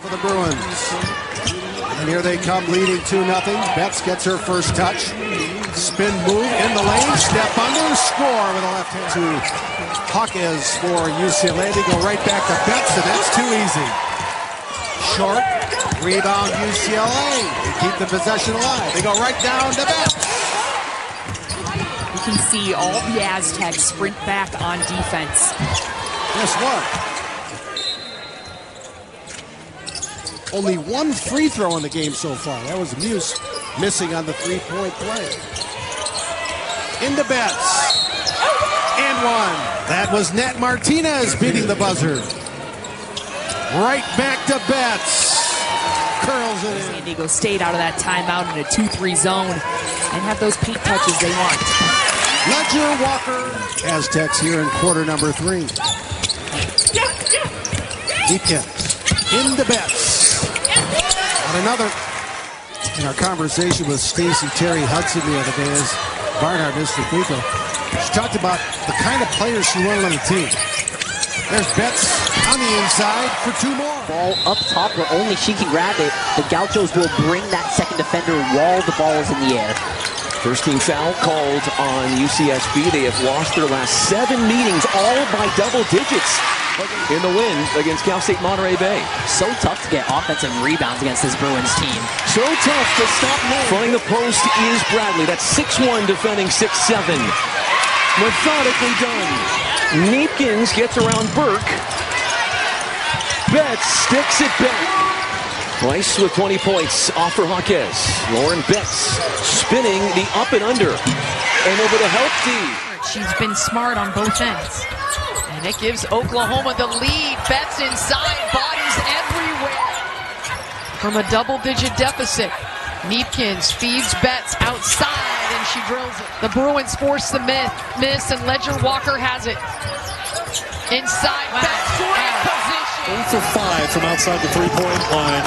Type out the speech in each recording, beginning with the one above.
for the Bruins. And here they come leading 2-0. Betts gets her first touch. Spin move in the lane, step under, score with a left hand to Hawkes for UCLA. They go right back to Betts, and that's too easy. Short, rebound UCLA. They keep the possession alive. They go right down to Betts. You can see all the Aztecs sprint back on defense. Guess what? Only one free throw in the game so far. That was Muse missing on the three-point play. Into Betts. And one. That was Nat Martinez beating the buzzer. Right back to Betts. Curls it in. San Diego State out of that timeout in a 2-3 zone and have those paint touches they want. Ledger Walker. Aztecs here in quarter number 3. Deepkins. Into Betts. And another. In our conversation with Stacey Terry Hudson the other day as Barnhart missed the free throw, she talked about the kind of players she wanted on the team. There's Betts on the inside for 2 more. Ball up top where only she can grab it. The Gauchos will bring that second defender while the ball is in the air. First team foul called on UCSB. They have lost their last 7 meetings, all by double digits in the win against Cal State Monterey Bay. So tough to get offensive rebounds against this Bruins team. So tough to stop more. Fronting the post is Bradley. That's 6'1", defending 6'7". Methodically done. Neepkins gets around Burke. Betts sticks it back. Rice with 20 points off for Hawkes. Lauren Betts spinning the up and under. And over to help D. She's been smart on both ends. And it gives Oklahoma the lead. Betts inside, bodies everywhere. From a double-digit deficit, Neepkins feeds Betts outside, and she drills it. The Bruins force the miss, and Ledger Walker has it. Inside, Betts, great position. 0 for 5 from outside the three-point line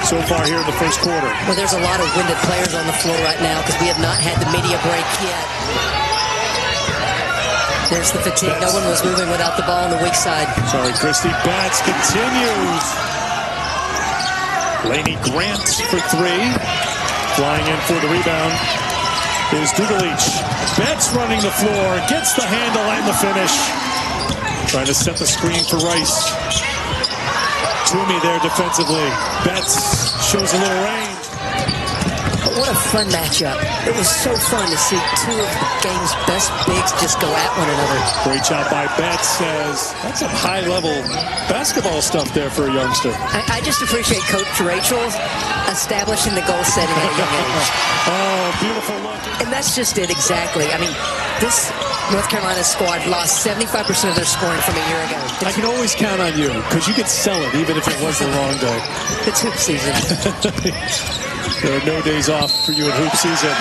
so far here in the first quarter. Well, there's a lot of winded players on the floor right now because we have not had the media break yet. There's the fatigue. No one was moving without the ball on the weak side. Sorry, Christy. Betts continues. Lainey Grant for 3. Flying in for the rebound is Dugalich. Betts running the floor. Gets the handle and the finish. Trying to set the screen for Rice. Toomey there defensively. Betts shows a little range. But what a fun matchup. It was so fun to see 2 of the game's best bigs just go at one another. Great job by Betts. That's some high-level basketball stuff there for a youngster. I just appreciate Coach Rachel establishing the goal setting at a young age. Oh, beautiful look. And that's just it exactly. I mean, this North Carolina squad lost 75% of their scoring from a year ago. I can always count on you because you could sell it even if it was the wrong day. It's hoop season. There are no days off for you in hoop season.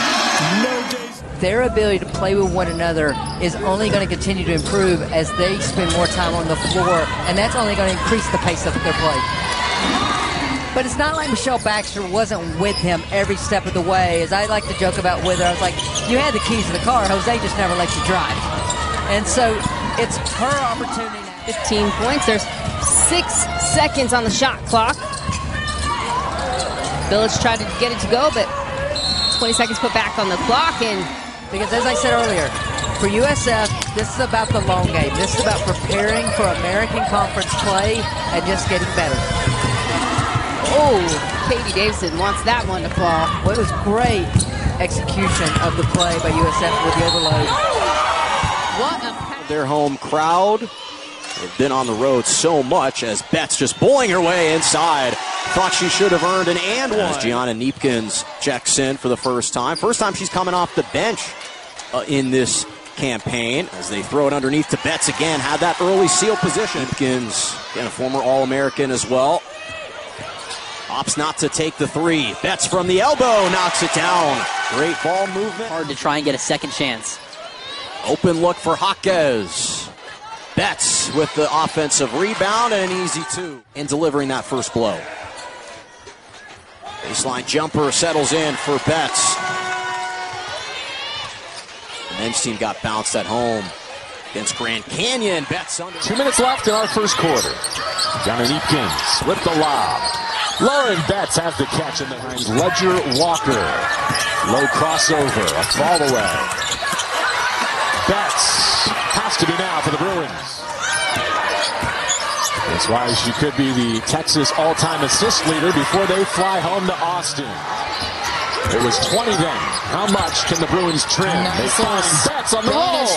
No days. Their ability to play with one another is only going to continue to improve as they spend more time on the floor, and that's only going to increase the pace of their play. But it's not like Michelle Baxter wasn't with him every step of the way. As I like to joke about with her, I was like, you had the keys to the car, Jose just never let you drive. And so it's her opportunity now. 15 points. There's 6 seconds on the shot clock. Village tried to get it to go, but 20 seconds put back on the clock. And because as I said earlier, for USF, this is about the long game. This is about preparing for American Conference play and just getting better. oh, Katie Davison wants that one to fall. Well, it was great execution of the play by USF with the overload. What a their home crowd. They've been on the road so much as Betts just bowling her way inside. Thought she should have earned an and one. As Gianna Neepkins checks in for the first time. First time she's coming off the bench in this campaign. As they throw it underneath to Betts again. Had that early seal position. Neepkins, again, a former All-American as well. Opts not to take the three. Betts from the elbow knocks it down. Great ball movement. Hard to try and get a second chance. Open look for Hawkes. Betts with the offensive rebound and an easy two in delivering that first blow. Baseline jumper settles in for Betts. The men's team got bounced at home against Grand Canyon. Betts under. 2 minutes left in our first quarter. Gianna Neepkins with the lob. Lauren Betts has the catch in the behind Ledger Walker. Low crossover, a fall away. Betts has to be now for the Bruins. That's why she could be the Texas all-time assist leader before they fly home to Austin. It was 20 then. How much can the Bruins trim? They find Betts on the roll.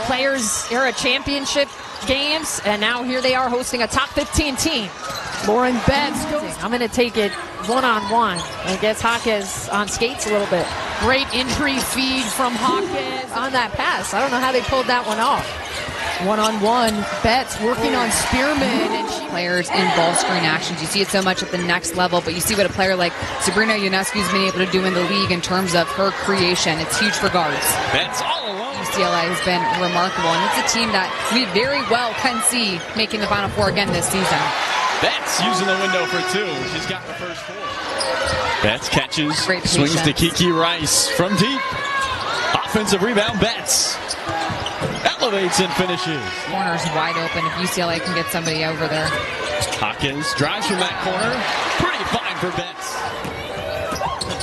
Players Era Championship games, and now here they are hosting a top 15 team. Lauren Betts goes. I'm going to take it one-on-one and gets Jaquez on skates a little bit. Great entry feed from Jaquez on that pass. I don't know how they pulled that one off. One-on-one, Betts working on Spearman, and players in ball screen actions. You see it so much at the next level, but you see what a player like Sabrina Ionescu's been able to do in the league in terms of her creation. It's huge for guards. Betts all alone. UCLA has been remarkable, and it's a team that we very well can see making the Final Four again this season. Betts using the window for two. She's got the first four. Betts catches, swings to Kiki Rice from deep. Offensive rebound, Betts. Elevates and finishes. Corner's wide open if UCLA can get somebody over there. Hawkins drives from that corner. Pretty fine for Betts.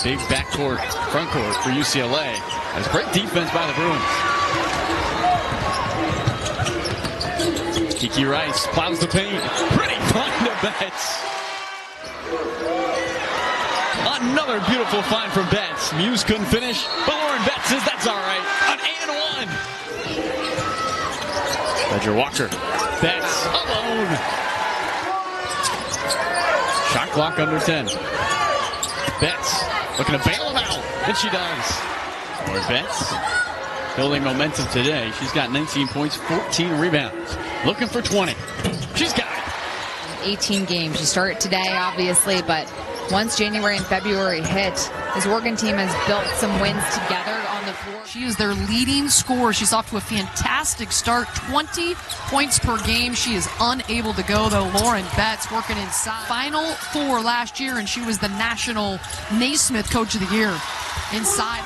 Big backcourt, frontcourt for UCLA. That's great defense by the Bruins. Kiki Rice plows the paint. Pretty fine to Betts. Another beautiful find from Betts. Muse couldn't finish, but Lauren Betts says that's all right. An and one. Ledger Walker. Betts alone. Shot clock under 10. Betts looking to bail him out. And she does. Lauren Betts building momentum today. She's got 19 points, 14 rebounds. Looking for 20. She's got it. 18 games. You start it today, obviously, but once January and February hit, this Oregon team has built some wins together on the floor. She is their leading scorer. She's off to a fantastic start, 20 points per game. She is unable to go, though. Lauren Betts working inside. Final Four last year, and she was the National Naismith Coach of the Year. Inside,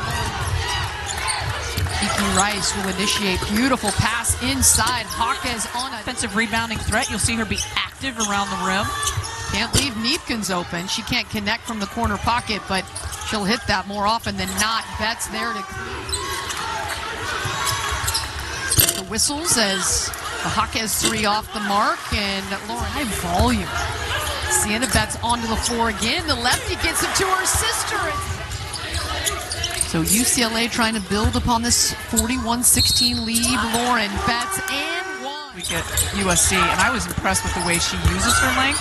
Kiki Rice will initiate. Beautiful pass inside. Jaquez on offensive rebounding threat. You'll see her be active around the rim. Can't leave Neepkins open. She can't connect from the corner pocket, but she'll hit that more often than not. Betts there to the whistles as the Jaquez three off the mark, and Lauren, high volume. Sienna Betts onto the floor again. The lefty gets it to her sister. So UCLA trying to build upon this 41-16 lead. Lauren Betts and one. We get USC, and I was impressed with the way she uses her length.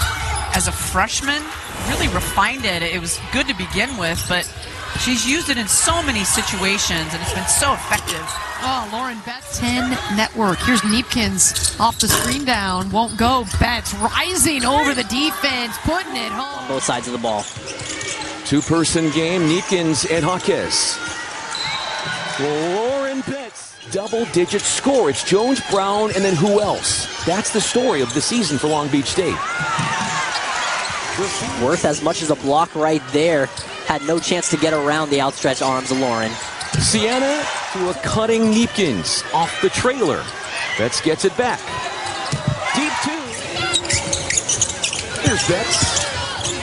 As a freshman, really refined it. It was good to begin with, but she's used it in so many situations, and it's been so effective. Oh, Lauren Betts, 10 network. Here's Neepkins off the screen down. Won't go. Betts rising over the defense, putting it home. Both sides of the ball. Two-person game, Neepkins and Jaquez. Lauren Betts, double-digit score. It's Jones, Brown, and then who else? That's the story of the season for Long Beach State. Worth as much as a block right there. Had no chance to get around the outstretched arms of Lauren. Sienna to a cutting Neepkins off the trailer. Betts gets it back. Deep two. Here's Betts.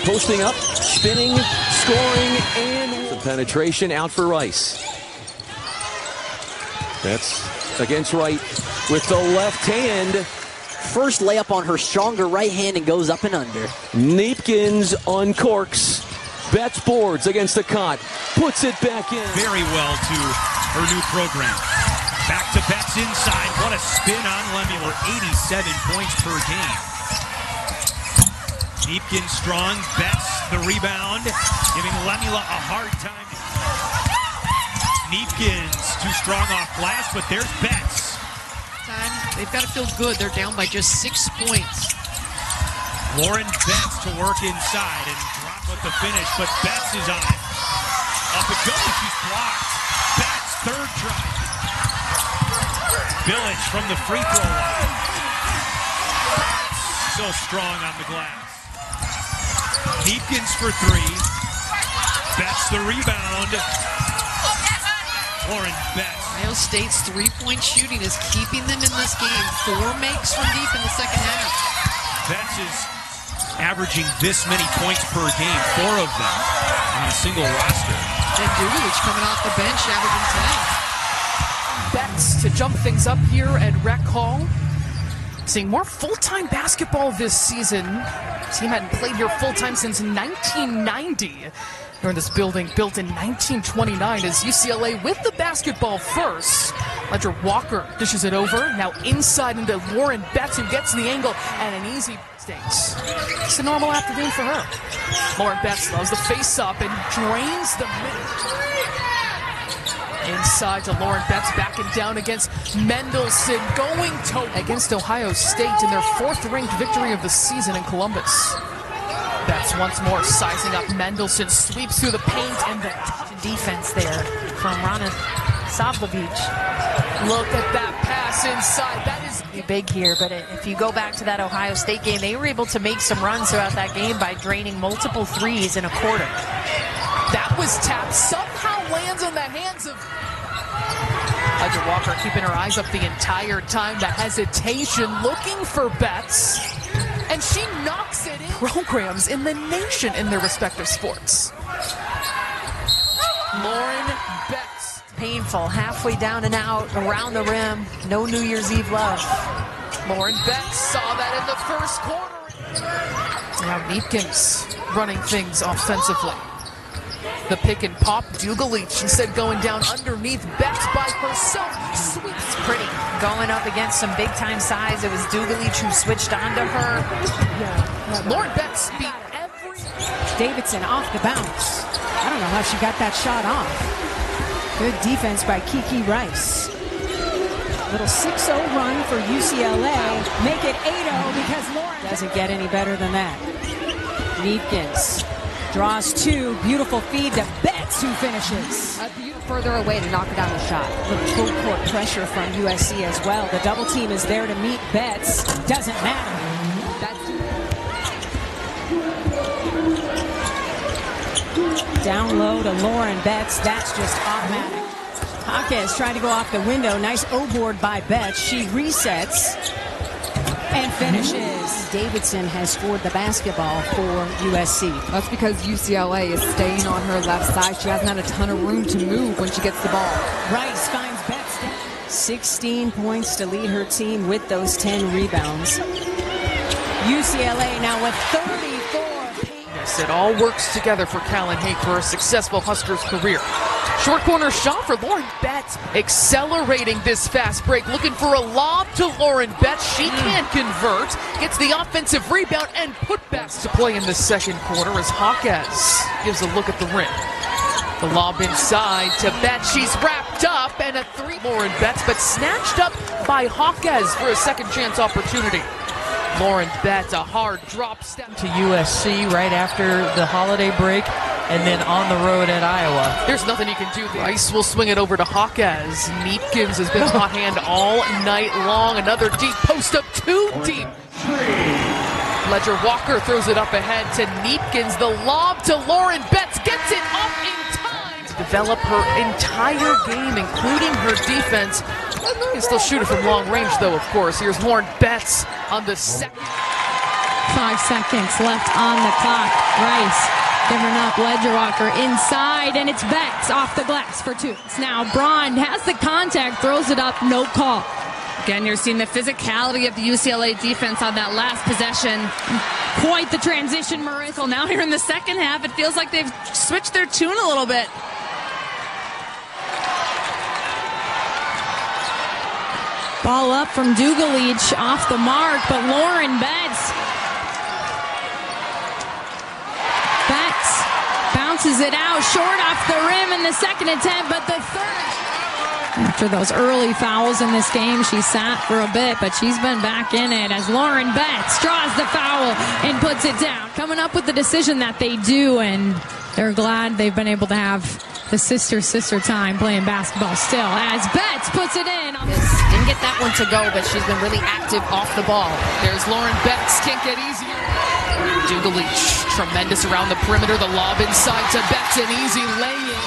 Posting up, spinning, scoring, and the penetration out for Rice. Betts against Wright with the left hand. First layup on her stronger right hand and goes up and under. Neepkins uncorks. Betts boards against the cot. Puts it back in. Very well to her new program. Back to Betts inside. What a spin on Lemuel. 87 points per game. Neepkins strong. Betts the rebound. Giving Lemuel a hard time. Neepkins too strong off glass, but there's Betts. They've got to feel good. They're down by just 6 points. Lauren Betts to work inside and drop with the finish, but Betts is on it. Up it goes, she's blocked. Betts, third try. Village from the free throw line. So strong on the glass. Neepkins for three. Betts the rebound. Lauren Betts. Ohio State's three-point shooting is keeping them in this game. 4 makes from deep in the second half. Betts is averaging this many points per game, 4 of them on a single roster. And Dugalich coming off the bench, averaging 10. Betts to jump things up here at Rec Hall. Seeing more full-time basketball this season. Team hadn't played here full-time since 1990. Here in this building, built in 1929, as UCLA with the basketball first. Ledger Walker dishes it over. Now inside into Lauren Betts, who gets the angle and an easy stakes. It's a normal afternoon for her. Lauren Betts loves the face-up and drains the middle. Inside to Lauren Betts, back and down against Mendelson, going to against Ohio State in their 4th-ranked victory of the season in Columbus. Betts once more sizing up Mendelson, sweeps through the paint, and the defense there from Rana Savlovic. Look at that pass inside. That is big here, but if you go back to that Ohio State game, they were able to make some runs throughout that game by draining multiple threes in a quarter. That was tapped, somehow lands in the hands of Ledger Walker, keeping her eyes up the entire time. The hesitation, looking for Betts, and she knocks it in. Programs in the nation in their respective sports. Lauren Betts. Painful, halfway down and out, around the rim. No New Year's Eve love. Lauren Betts saw that in the first quarter. Now Neepkins running things offensively. The pick and pop, Dugalich instead going down underneath. Betts by herself, sweeps pretty. Going up against some big-time size. It was Dugalich who switched onto her. Yeah. Lauren Betts beat every... Davidson off the bounce. I don't know how she got that shot off. Good defense by Kiki Rice. Little 6-0 run for UCLA. Make it 8-0 because Lauren doesn't get any better than that. Neepkins draws 2. Beautiful feed to Betts, who finishes. Further away to knock down the shot. Little full court pressure from USC as well. The double team is there to meet Betts. Doesn't matter. Down low to Lauren Betts. That's just automatic. Jaquez trying to go off the window. Nice O-board by Betts. She resets and finishes. Davidson has scored the basketball for USC. That's because UCLA is staying on her left side. She hasn't had a ton of room to move when she gets the ball. Rice finds Betts down. 16 points to lead her team with those 10 rebounds. UCLA now with 34. It all works together for Callan Hake for a successful Huskers career. Short corner shot for Lauren Betts, accelerating this fast break, looking for a lob to Lauren Betts. She can't convert, gets the offensive rebound and putbacks to play in the second quarter as Jaquez gives a look at the rim. The lob inside to Betts, she's wrapped up, and a 3. Lauren Betts, but snatched up by Jaquez for a second chance opportunity. Lauren Betts, a hard drop step to USC right after the holiday break, and then on the road at Iowa. There's nothing you can do. Rice will swing it over to Jaquez. Neepkins has been hot hand all night long. Another deep post up, 2 deep. Ledger Walker throws it up ahead to Neepkins. The lob to Lauren Betts, gets it up in time to develop her entire game, including her defense. You can still shoot it from long range, though, of course. Here's Lauren Betts on the second. 5 seconds left on the clock. Rice giving up. Ledger Walker inside, and it's Betts off the glass for 2. Now Braun has the contact, throws it up, no call. Again, you're seeing the physicality of the UCLA defense on that last possession. Quite the transition, Marissa. Now here in the second half, it feels like they've switched their tune a little bit. Ball up from Dugalich, off the mark, but Lauren Betts bounces it out, short off the rim in the second attempt, but the third. After those early fouls in this game, she sat for a bit, but she's been back in it as Lauren Betts draws the foul and puts it down. Coming up with the decision that they do, and they're glad they've been able to have the sister time playing basketball still, as Betts puts it in. Didn't get that one to go, but she's been really active off the ball. There's Lauren Betts, can't get easier. Dugalich, tremendous around the perimeter, the lob inside to Betts, an easy lay-in.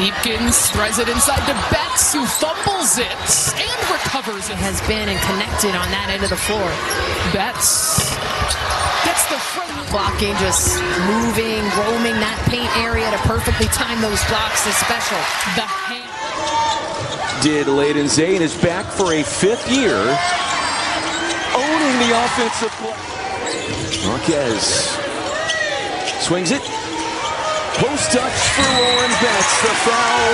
Neepkins throws it inside to Betts, who fumbles it and recovers it. Has been and connected on that end of the floor. Betts Gets the front. Blocking, just moving, roaming that paint area to perfectly time those blocks is special. The hand. Did Layden Zane is back for a 5th year, owning the offensive play. Marquez swings it. Post touch for Lauren Betts. The foul,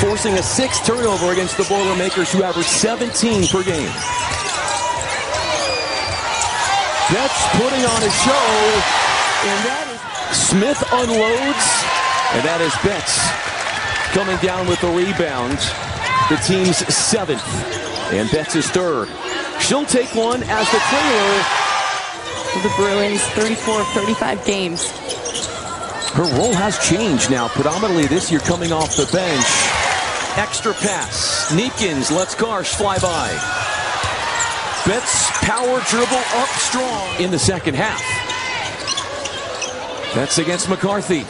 forcing a 6th turnover against the Boilermakers, who average 17 per game. Betts putting on a show, and that is Smith unloads, and that is Betts coming down with the rebound. The team's 7th, and Betts is 3rd. She'll take one as the trailer. The Bruins, 34 of 35 games. Her role has changed now, predominantly this year coming off the bench. Extra pass. Neepkins lets Garsh fly by. Betts power dribble up strong in the second half. That's against McCarthy.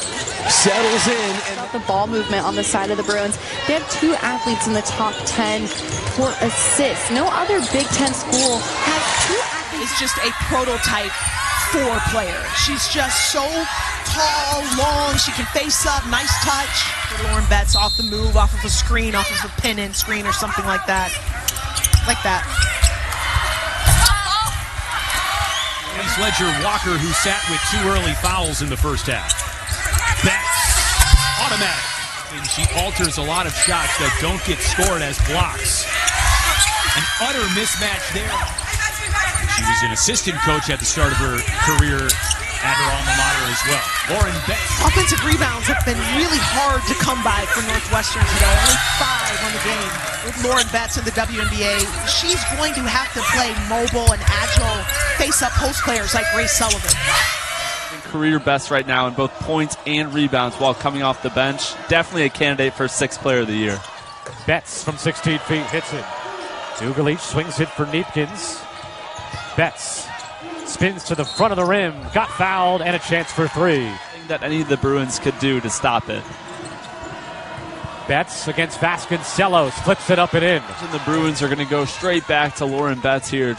Settles in. And the ball movement on the side of the Bruins. They have 2 athletes in the top 10 for assists. No other Big Ten school has 2 athletes. Is just a prototype 4 player. She's just so tall, long. She can face up. Nice touch for Lauren Betts off the move, off of a screen, off of a pin-in screen or something like that. Like that. Ledger Walker, who sat with 2 early fouls in the first half. Betts, automatic. And she alters a lot of shots that don't get scored as blocks. An utter mismatch there. She was an assistant coach at the start of her career at her alma mater as well. Lauren Betts. Offensive rebounds have been really hard to come by for Northwestern today. Only 5 on the game with Lauren Betts in the WNBA. She's going to have to play mobile and agile, face-up post players like Grace Sullivan. Career best right now in both points and rebounds while coming off the bench. Definitely a candidate for 6th player of the year. Betts from 16 feet hits it. Dugalich swings it for Neepkins. Betts spins to the front of the rim, got fouled, and a chance for 3. That any of the Bruins could do to stop it. Betts against Vasconcelos, flips it up and in. And the Bruins are going to go straight back to Lauren Betts here,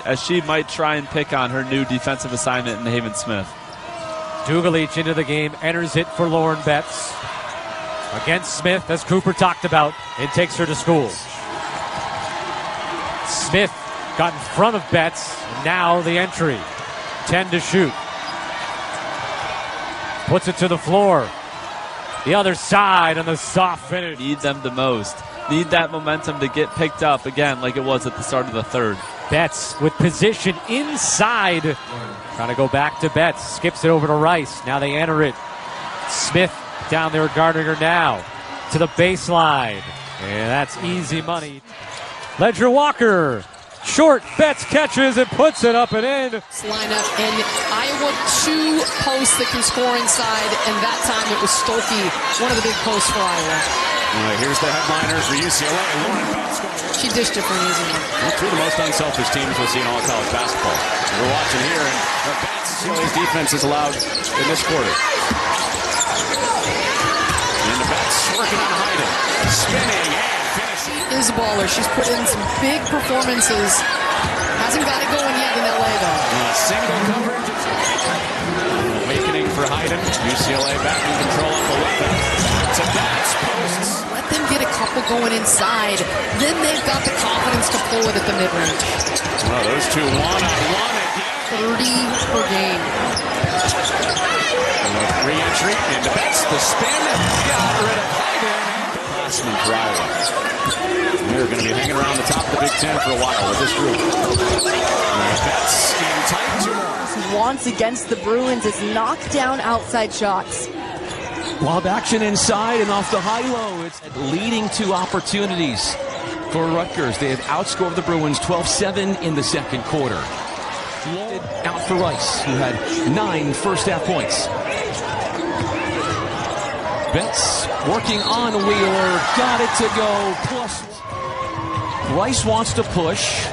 as she might try and pick on her new defensive assignment in Haven Smith. Dugalich into the game, enters it for Lauren Betts. Against Smith, as Cooper talked about, and takes her to school. Smith got in front of Betts, and now the entry. 10 to shoot. Puts it to the floor. The other side on the soft finish. Need them the most. Need that momentum to get picked up again like it was at the start of the 3rd. Betts with position inside. Trying to go back to Betts. Skips it over to Rice. Now they enter it. Smith down there guarding her now. To the baseline. And that's easy money. Ledger Walker. Short. Betts catches and puts it up and in. Lineup, and Iowa 2 posts that can score inside, and that time it was Stolke, one of the big posts for Iowa. Here's the headliner for UCLA. Lauren Betts. She dished it for an easy one. Well, 2 of the most unselfish teams we'll see in all of college basketball. We're watching here, and UCLA's defense is allowed in this quarter. And the Betts working on Hyden. Spinning and finishing. Is a baller. She's put in some big performances. Hasn't got it going yet in LA, though. Single coverage. Awakening for Hyden. UCLA back in control of the weapon. To Betts. Posts. Let them get a couple going inside. Then they've got the confidence to pull it at the mid-range. Well, those 2 one-on-one again. 30 per game. Re-entry into Betts. The spin. Got rid of Hyden. Classman for Iowa. They're going to be hanging around the top of the Big Ten for a while with this group. Betts in tight 2 more. Wants against the Bruins is knocked down outside shots. Lob action inside and off the high-low. It's leading to opportunities for Rutgers. They have outscored the Bruins 12-7 in the second quarter. Out for Rice, who had 9 first-half points. Betts working on Wheeler. Got it to go. Plus, Rice wants to push.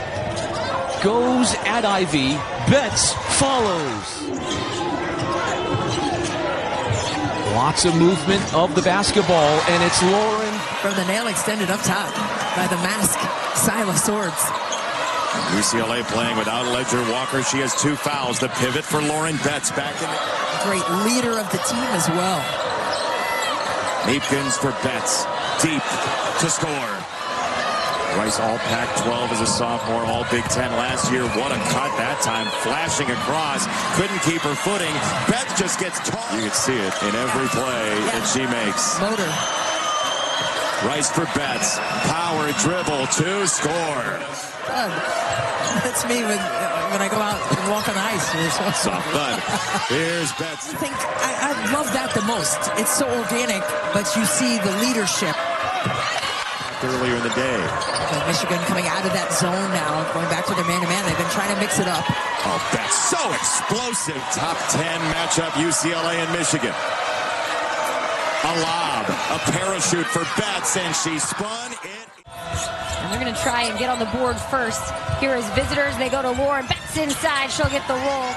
Goes at Ivy. Betts follows. Lots of movement of the basketball, and it's Lauren. From the nail extended up top by the mask, Silas Swords. UCLA playing without Ledger Walker. She has 2 fouls. The pivot for Lauren Betts back in the... Great leader of the team as well. Neepkins for Betts. Deep to score. Rice all Pac-12 as a sophomore, all Big Ten last year. What a cut that time. Flashing across. Couldn't keep her footing. Betts just gets tossed. You can see it in every play that she makes. Motor. Rice for Betts. Power dribble to score. That's me when I go out and walk on the ice. Soft bud. Here's Betts. I love that the most. It's so organic, but you see the leadership. Earlier in the day. Michigan coming out of that zone now, going back to their man-to-man. They've been trying to mix it up. Oh, Betts so explosive. Top 10 matchup, UCLA and Michigan. A lob, a parachute for Betts, and she spun it. And they're going to try and get on the board first. Here as visitors, they go to Lauren Betts inside. She'll get the roll.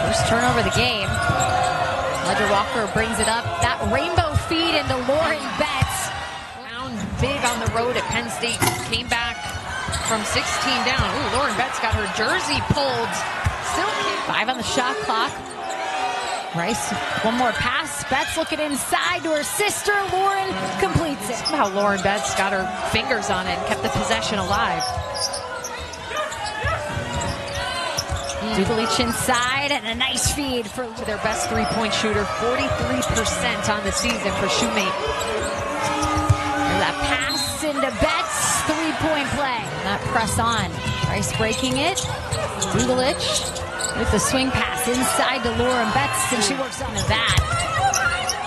First turnover of the game. Ledger Walker brings it up. That rainbow feed into Lauren Betts. Down big on the road at Penn State. Came back from 16 down. Ooh, Lauren Betts got her jersey pulled. Still 5 on the shot clock. Rice, one more pass. Betts looking inside to her sister. Lauren completes it. How Lauren Betts got her fingers on it and kept the possession alive. Dugalich inside and a nice feed for their best three-point shooter. 43% on the season for Shoemate. That pass into Betts. 3-point play. That press on. Rice breaking it. Dugalich with the swing pass inside to Lauren Betts, and she works on that.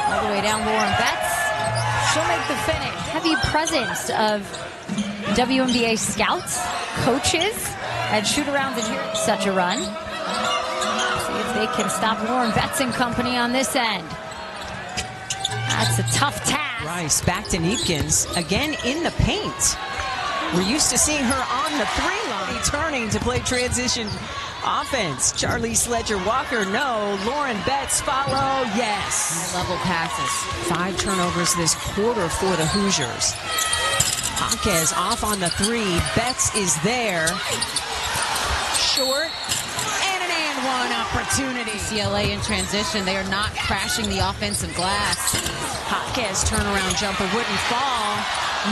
All the way down Lauren Betts. She'll make the finish. Heavy presence of WNBA scouts, coaches, and shoot-arounds in here. Such a run. See if they can stop Lauren Betts and company on this end. That's a tough task. Rice back to Neepkins, again in the paint. We're used to seeing her on the 3 line, turning to play transition offense. Charlize Ledger Walker, no. Lauren Betts follow, yes. High-level passes. 5 turnovers this quarter for the Hoosiers. Jaquez off on the 3. Betts is there. Short. And an and one opportunity. UCLA in transition. They are not crashing the offensive glass. Jaquez turnaround jumper wouldn't fall.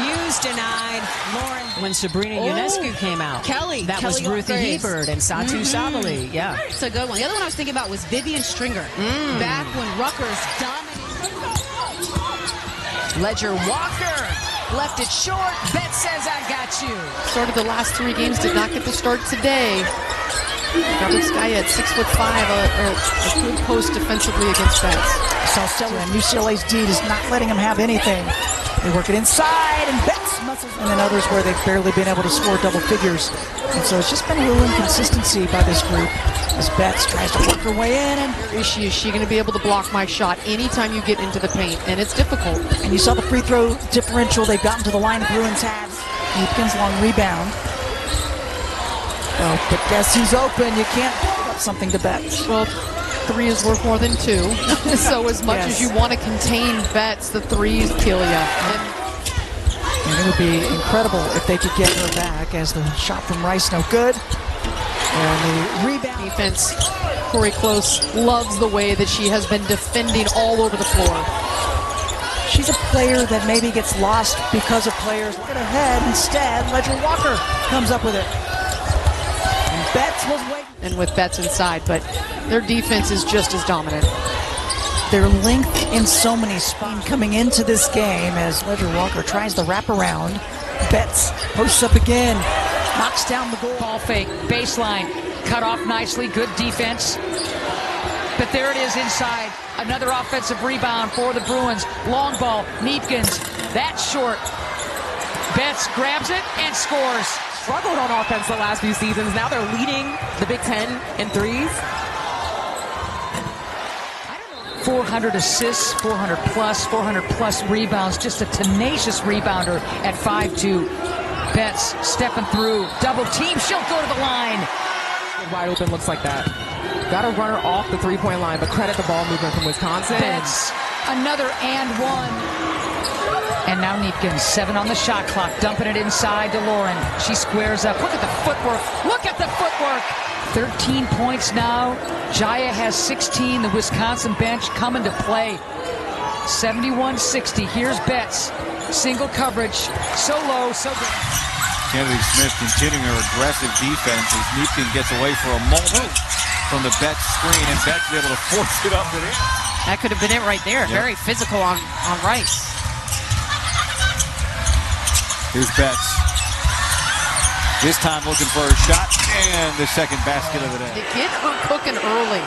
Muse denied. Lauren. When Sabrina Ionescu came out. That was Ruthie Hebert and Satu Sabali. Yeah. It's a good one. The other one I was thinking about was Vivian Stringer. Back when Rutgers dominated. Ledger Walker left it short. Betts says, I got you. Started the last 3 games, did not get the start today. This guy at 6'5", a good post defensively against Betts. And UCLA's D is not letting him have anything. They work it inside, and Betts muscles. And then others where they've barely been able to score double figures. And so it's just been a little inconsistency by this group as Betts tries to work her way in. And is she going to be able to block my shot anytime you get into the paint? And it's difficult. And you saw the free throw differential they've gotten to the line. Bruins have. Neepkins long rebound. Oh, but guess who's open? You can't put up something to Betts. Well, 3 is worth more than 2. So as much as you want to contain Betts, the 3s kill you. And it would be incredible if they could get her back as the shot from Rice no good. And the rebound. Defense, Corey Close loves the way that she has been defending all over the floor. She's a player that maybe gets lost because of players. Look at her head. Instead, Ledger Walker comes up with it. And Betts was waiting. And with Betts inside, but their defense is just as dominant. Their length in so many spots coming into this game as Ledger Walker tries the wraparound. Betts posts up again, knocks down the goal. Ball fake, baseline, cut off nicely, good defense. But there it is inside. Another offensive rebound for the Bruins. Long ball, Neepkins, that's short. Betts grabs it and scores. Struggled on offense the last few seasons. Now they're leading the Big Ten in 3s. 400 assists, 400 plus rebounds. Just a tenacious rebounder at 5'2". Betts stepping through, double team. She'll go to the line. Wide open looks like that. Got to run her off the 3-point line, but credit the ball movement from Wisconsin. Betts, another and one. And now Neepkins, 7 on the shot clock, dumping it inside to Lauren. She squares up. Look at the footwork. Look at the footwork. 13 points now. Jaya has 16. The Wisconsin bench coming to play. 71-60. Here's Betts. Single coverage. So low, so good. Kennedy Smith continuing her aggressive defense as Neepkin gets away for a moment from the Betts screen, and Betts is able to force it up and in. That could have been it right there. Yep. Very physical on Rice. Here's Betts. This time looking for a shot, and the second basket of the day. They get her cooking early.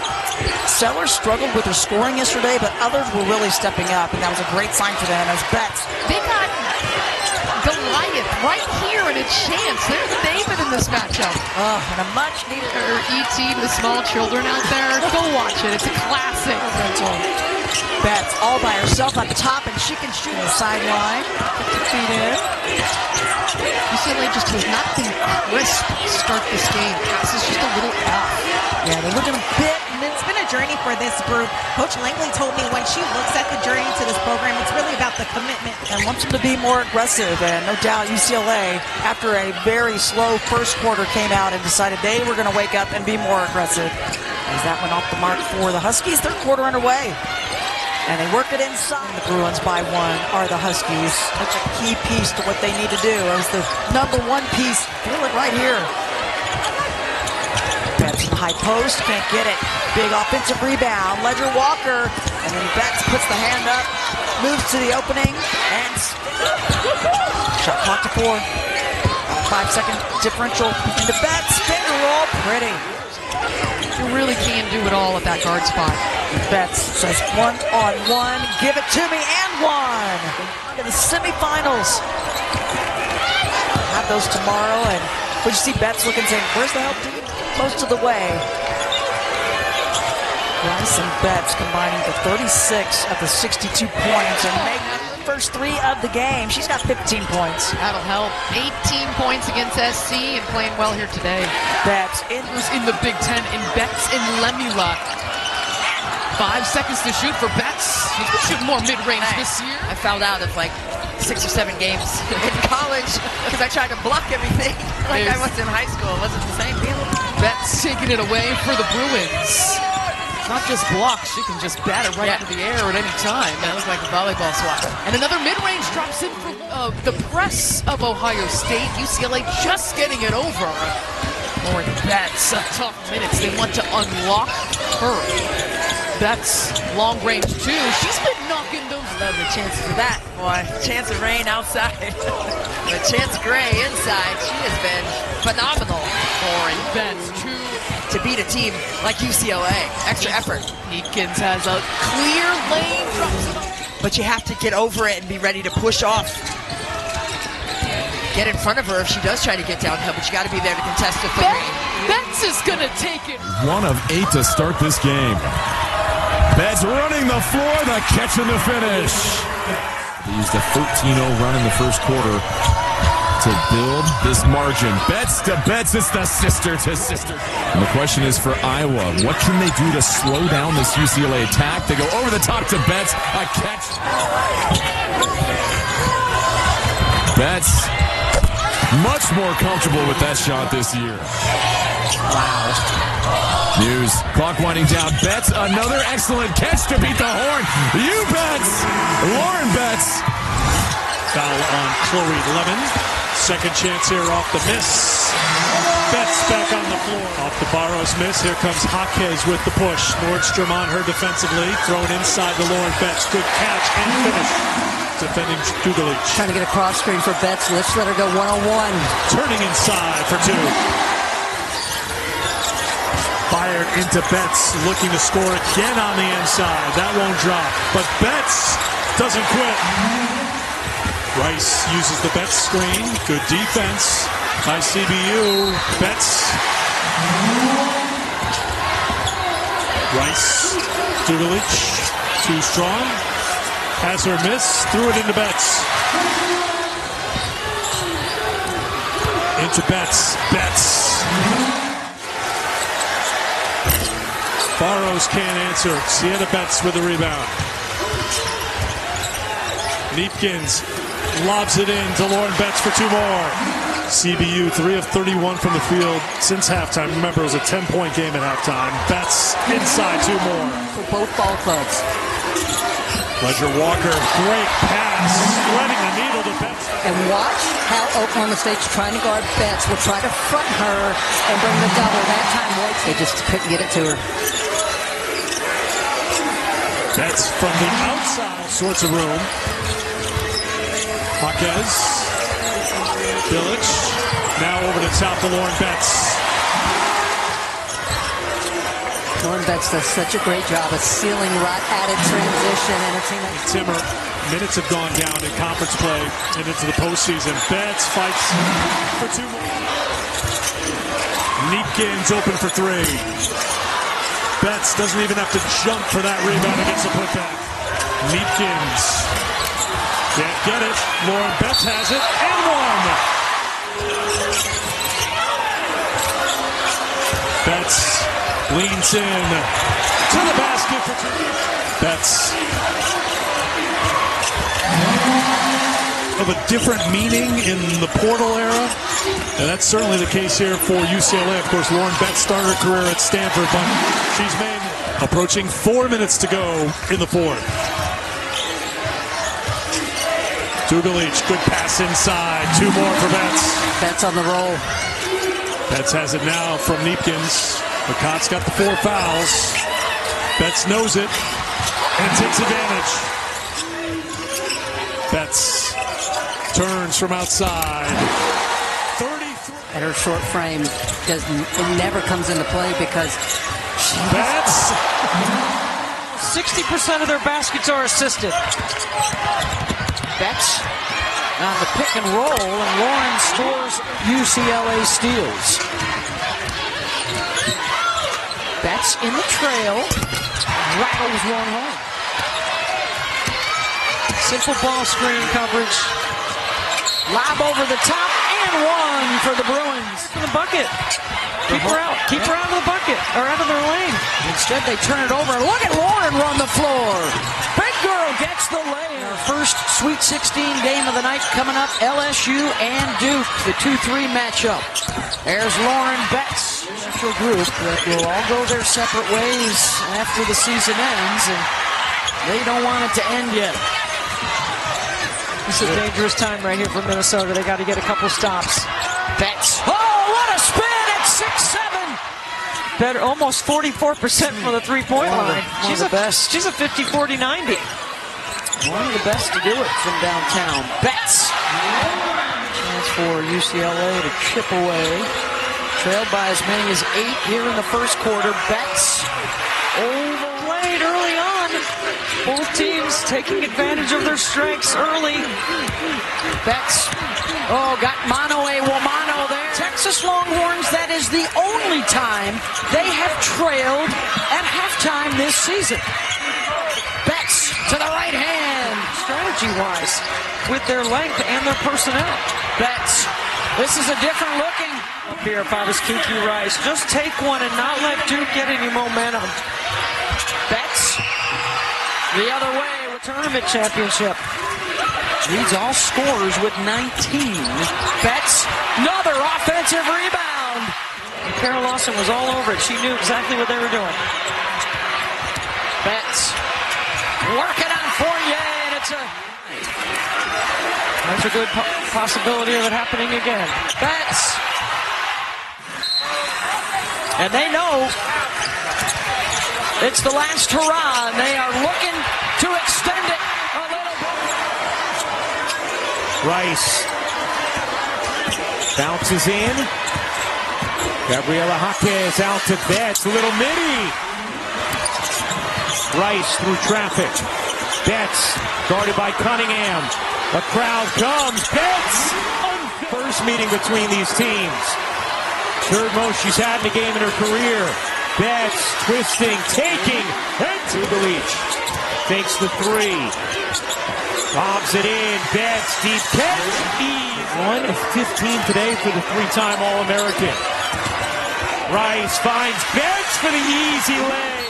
Sellers struggled with her scoring yesterday, but others were really stepping up, and that was a great sign for them as Betts. They got Goliath right here in a chance. There's David in this matchup. And a much needed. Or E.T., the small children out there. Go watch it. It's a classic. Betts all by herself on top, and she can shoot the sideline. 50 feet in. UCLA just has not been crisp to start this game. Passes just a little off. Yeah, they're looking a bit. It's been a journey for this group. Coach Langley told me when she looks at the journey to this program, it's really about the commitment. And wants them to be more aggressive. And no doubt UCLA, after a very slow first quarter, came out and decided they were going to wake up and be more aggressive. As that went off the mark for the Huskies, third quarter underway. And they work it inside. The Bruins by 1 are the Huskies. That's a key piece to what they need to do. As the number 1 piece, feel it right here. Betts in the high post, can't get it. Big offensive rebound. Ledger Walker, and then Betts puts the hand up, moves to the opening, and shot clock to 4. 5-second differential into Betts. Finger roll, pretty. You really can do it all at that guard spot. Betts says 1-on-1, give it to me, and 1. To the semifinals. Have those tomorrow, and would you see Betts looking saying, where's the help team? Most of the way. Rice and Betts combining for 36 of the 62 points and make the first 3 of the game. She's got 15 points. That'll help. 18 points against SC and playing well here today. Betts in the Big Ten, and Betts in Lemula. 5 seconds to shoot for Betts. She's been shooting more mid-range this year. I fouled out of like 6 or 7 games in college because I tried to block everything like I was in high school. It wasn't the same deal. Betts taking it away for the Bruins. It's not just blocks, she can just bat it right into the air at any time. That was like a volleyball swat. And another mid-range drops in for the press of Ohio State. UCLA just getting it over. Lauren Betts, tough minutes. They want to unlock her. Betts, long range too. She's been knocking those. Love the chances of that, boy. Chance of rain outside. The chance Gray inside. She has been phenomenal. Lauren Betts, to beat a team like UCLA. Extra effort. Neepkins has a clear lane. But you have to get over it and be ready to push off. Get in front of her if she does try to get downhill, but you got to be there to contest the three. Betts is going to take it. 1 of 8 to start this game. Betts running the floor, the catch and the finish. They used a 13-0 run in the first quarter to build this margin. Betts to Betts, it's the sister to sister. And the question is for Iowa, what can they do to slow down this UCLA attack? They go over the top to Betts, a catch. Betts, much more comfortable with that shot this year. Wow. News, clock winding down. Betts, another excellent catch to beat the horn. You Betts, Lauren Betts. Foul on Chloe Lemon. Second chance here off the miss. Betts back on the floor. Off the Barros miss. Here comes Jaquez with the push. Nordstrom on her defensively. Thrown inside to Lauren Betts. Good catch and finish. Defending Dugalich. Trying to get a cross screen for Betts. Let's let her go 1-on-1. Turning inside for 2. Fired into Betts, looking to score again on the inside. That won't drop, but Betts doesn't quit. Rice uses the Betts screen. Good defense by CBU. Betts. Rice. Dugalich. Too strong. Has her miss. Threw it into Betts. Into Betts. Betts. Barros can't answer. Sienna Betts with the rebound. Neepkins lobs it in to Lauren Betts for 2 more. CBU 3 of 31 from the field since halftime. Remember, it was a 10-point game at halftime. Betts inside 2 more. For both ball clubs. Ledger Walker, great pass, threading the needle to Betts. And watch how Oklahoma State's trying to guard Betts. Will try to front her and bring the double. That time, they just couldn't get it to her. Betts from the outside sorts of room. Jaquez, Village, now over the top to Lauren Betts. Lauren Betts does such a great job of sealing right at a transition and a team. Timmer, minutes have gone down in conference play and into the postseason. Betts fights for 2 more. Neepkins open for 3. Betts doesn't even have to jump for that rebound against the putback. Neepkins can't get it. Lauren Betts has it and 1. Betts leans in to the basket for 2. Betts of a different meaning in the portal era, and that's certainly the case here for UCLA. Of course, Lauren Betts started her career at Stanford, but she's made approaching 4 minutes to go in the 4th. Dugalich, good pass inside. 2 more for Betts. Betts on the roll. Betts has it now from Neepkins. McCott's got the 4 fouls. Betts knows it and takes advantage. Betts turns from outside. 33. At her short frame, it never comes into play because Betts. 60% of their baskets are assisted. Betts on the pick and roll, and Lauren scores UCLA steals. Betts in the trail, rattles one home. Simple ball screen coverage. Lob over the top, and 1 for the Bruins. In the bucket. Keep her out. Keep her out of the bucket, or out of their lane. Instead, they turn it over. Look at Lauren run the floor. Big girl gets the lay. Our first Sweet 16 game of the night coming up. LSU and Duke, the 2-3 matchup. There's Lauren Betts. Central group that will all go their separate ways after the season ends, and they don't want it to end yet. This is a dangerous time right here for Minnesota. They got to get a couple stops. Betts. Oh, what a spin at 6'7". Better, almost 44% from the 3-point line. She's the best. She's a 50-40-90. One of the best to do it from downtown. Betts. Chance for UCLA to chip away. Trailed by as many as 8 here in the first quarter. Betts overplayed early on. Both teams taking advantage of their strengths early. Betts, got mano a womano there. Texas Longhorns, that is the only time they have trailed at halftime this season. Betts to the right hand, strategy-wise, with their length and their personnel. Betts, this is a different looking. Up here, if I was Kiki Rice, just take one and not let Duke get any momentum. Betts, the other way with tournament championship. Leads all scorers with 19. Betts, another offensive rebound. And Carol Lawson was all over it. She knew exactly what they were doing. Betts, working on Fournier, and there's a good possibility of it happening again. Betts. And they know it's the last hurrah, and they are looking to extend it a little bit. Rice bounces in. Gabriela Jaquez out to Betts. Little midi. Rice through traffic. Betts guarded by Cunningham. A crowd comes. Betts! First meeting between these teams. Third most she's had in a game in her career. Betts twisting, taking, and Dugalich takes the 3. Lobs it in. Betts deep catch. 1 of 15 today for the 3-time All-American. Rice finds Betts for the easy lay.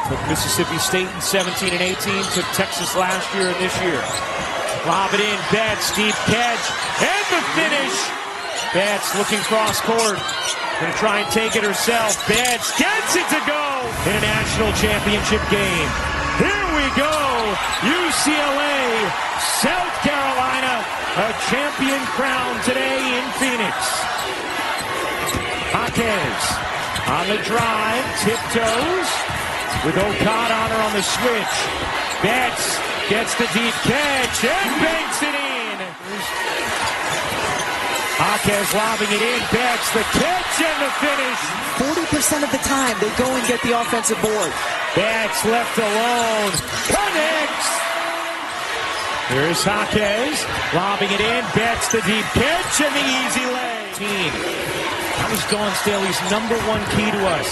Took Mississippi State in 17 and 18. Took Texas last year and this year. Lob it in, Betts, deep catch, and the finish. Betts looking cross court. Gonna try and take it herself. Betts gets it to go in a national championship game. Here we go. UCLA, South Carolina, a champion crown today in Phoenix. Jaquez on the drive, tiptoes with Okada on her on the switch. Betts gets the deep catch and banks it in. Jaquez lobbing it in. Betts the catch and the finish. 40% of the time they go and get the offensive board. Betts left alone. Connects. Here's Jaquez lobbing it in. Betts the deep catch and the easy lay. That was Dawn Staley's #1 key to us.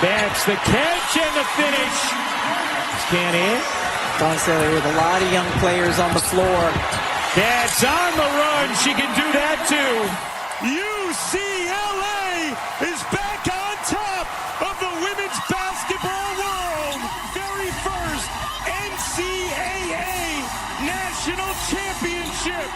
Betts the catch and the finish. Can't hit. Dawn Staley with a lot of young players on the floor. Betts on the run. She can do that too. UCLA is back on top of the women's basketball world. Very first NCAA national championship.